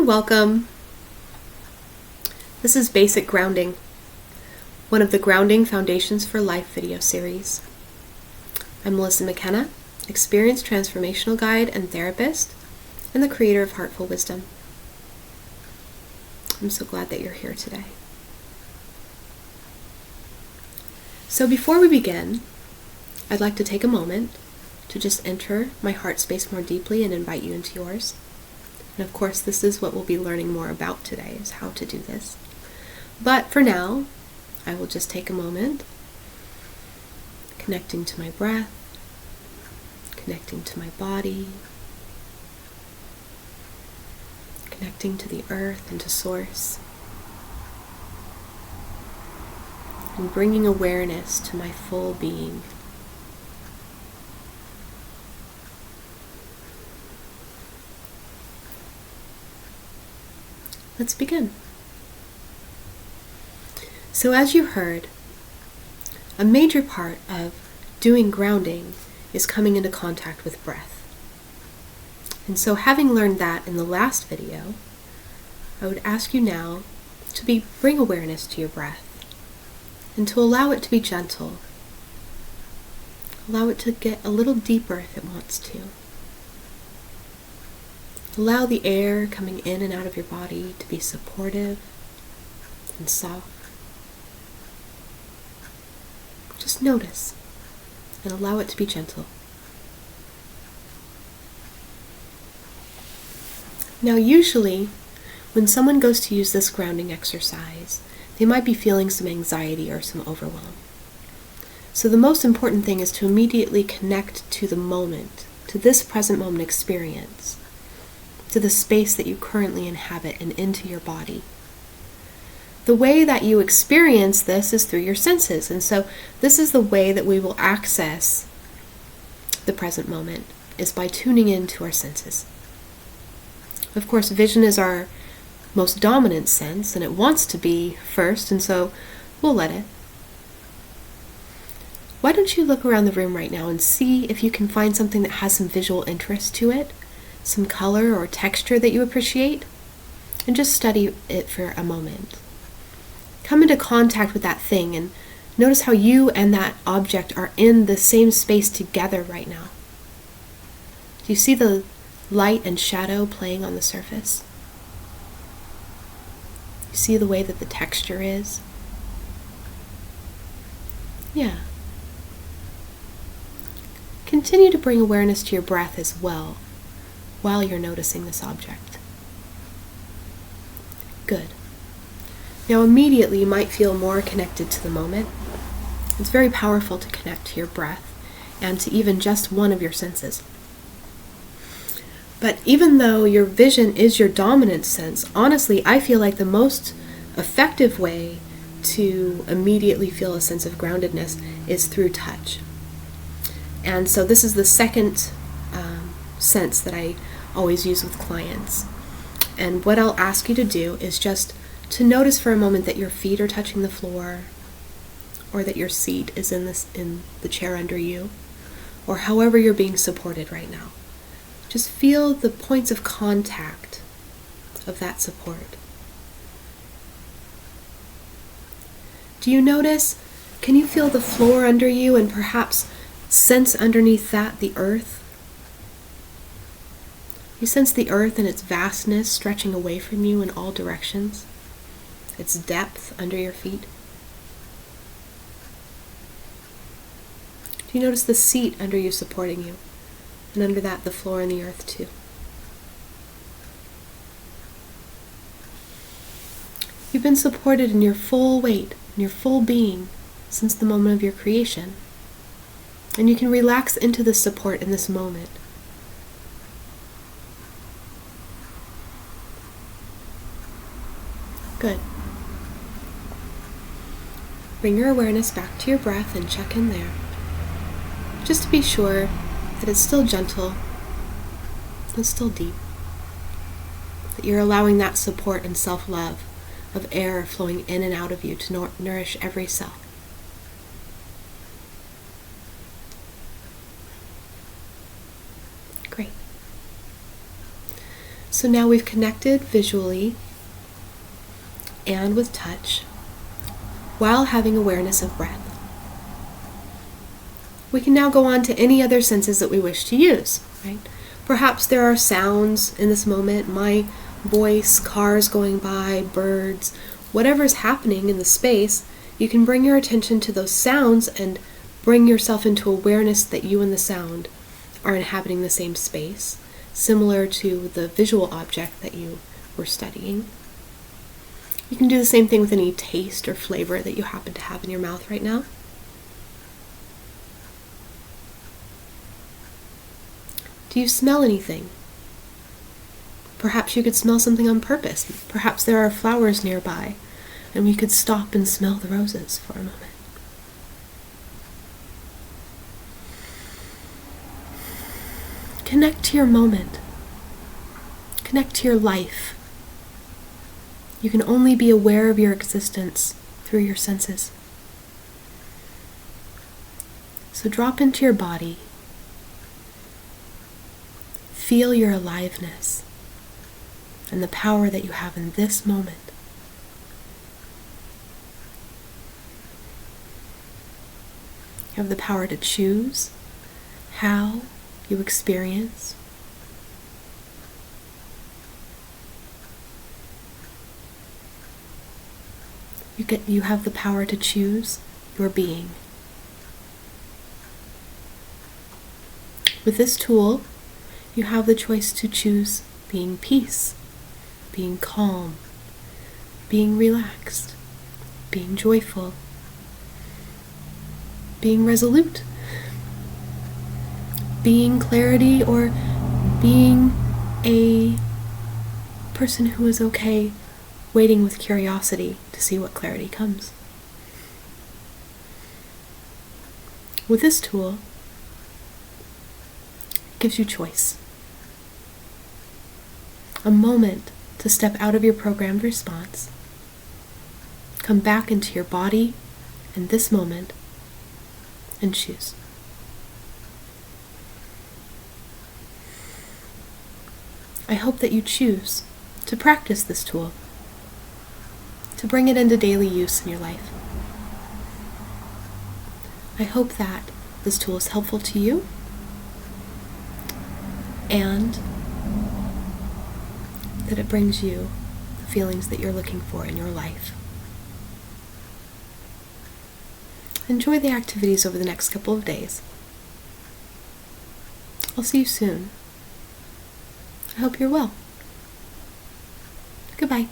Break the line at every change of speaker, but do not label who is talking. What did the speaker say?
welcome. This is Basic Grounding, one of the Grounding Foundations for Life video series. I'm Melissa McKenna, experienced transformational guide and therapist, and the creator of Heartful Wisdom. I'm so glad that you're here today. So before we begin, I'd like to take a moment to just enter my heart space more deeply and invite you into yours. And of course, this is what we'll be learning more about today, is how to do this. But for now, I will just take a moment, connecting to my breath, connecting to my body, connecting to the earth and to source, and bringing awareness to my full being. Let's begin. So as you heard, a major part of doing grounding is coming into contact with breath. And so having learned that in the last video, I would ask you now to bring awareness to your breath and to allow it to be gentle. Allow it to get a little deeper if it wants to. Allow the air coming in and out of your body to be supportive and soft. Just notice and allow it to be gentle. Now, usually, when someone goes to use this grounding exercise, they might be feeling some anxiety or some overwhelm. So the most important thing is to immediately connect to the moment, to this present moment experience, to the space that you currently inhabit and into your body. The way that you experience this is through your senses, and so this is the way that we will access the present moment, is by tuning into our senses. Of course, vision is our most dominant sense, and it wants to be first, and so we'll let it. Why don't you look around the room right now and see if you can find something that has some visual interest to it, some color or texture that you appreciate, and just study it for a moment. Come into contact with that thing and notice how you and that object are in the same space together right now. Do you see the light and shadow playing on the surface? You see the way that the texture is? Yeah. Continue to bring awareness to your breath as well, while you're noticing this object. Good. Now immediately you might feel more connected to the moment. It's very powerful to connect to your breath and to even just one of your senses. But even though your vision is your dominant sense, honestly, I feel like the most effective way to immediately feel a sense of groundedness is through touch. And so this is the second sense that I always use with clients. And what I'll ask you to do is just to notice for a moment that your feet are touching the floor, or that your seat is in the chair under you, or however you're being supported right now. Just feel the points of contact of that support. Do you notice, can you feel the floor under you and perhaps sense underneath that the earth? You sense the earth and its vastness stretching away from you in all directions, its depth under your feet. Do you notice the seat under you supporting you, and under that the floor and the earth too? You've been supported in your full weight, in your full being, since the moment of your creation. And you can relax into this support in this moment. Good. Bring your awareness back to your breath and check in there, just to be sure that it's still gentle, it's still deep, that you're allowing that support and self-love of air flowing in and out of you to nourish every cell. So now we've connected visually and with touch while having awareness of breath. We can now go on to any other senses that we wish to use, right? Perhaps there are sounds in this moment, my voice, cars going by, birds, whatever's happening in the space. You can bring your attention to those sounds and bring yourself into awareness that you and the sound are inhabiting the same space, similar to the visual object that you were studying. You can do the same thing with any taste or flavor that you happen to have in your mouth right now. Do you smell anything? Perhaps you could smell something on purpose. Perhaps there are flowers nearby, and we could stop and smell the roses for a moment. Connect to your moment. Connect to your life. You can only be aware of your existence through your senses. So drop into your body. Feel your aliveness and the power that you have in this moment. You have the power to choose how you experience. You have the power to choose your being. With this tool, you have the choice to choose being peace, being calm, being relaxed, being joyful, being resolute, being clarity, or being a person who is okay waiting with curiosity to see what clarity comes. With this tool, it gives you choice. A moment to step out of your programmed response, come back into your body in this moment, and choose. I hope that you choose to practice this tool, to bring it into daily use in your life. I hope that this tool is helpful to you and that it brings you the feelings that you're looking for in your life. Enjoy the activities over the next couple of days. I'll see you soon. I hope you're well. Goodbye.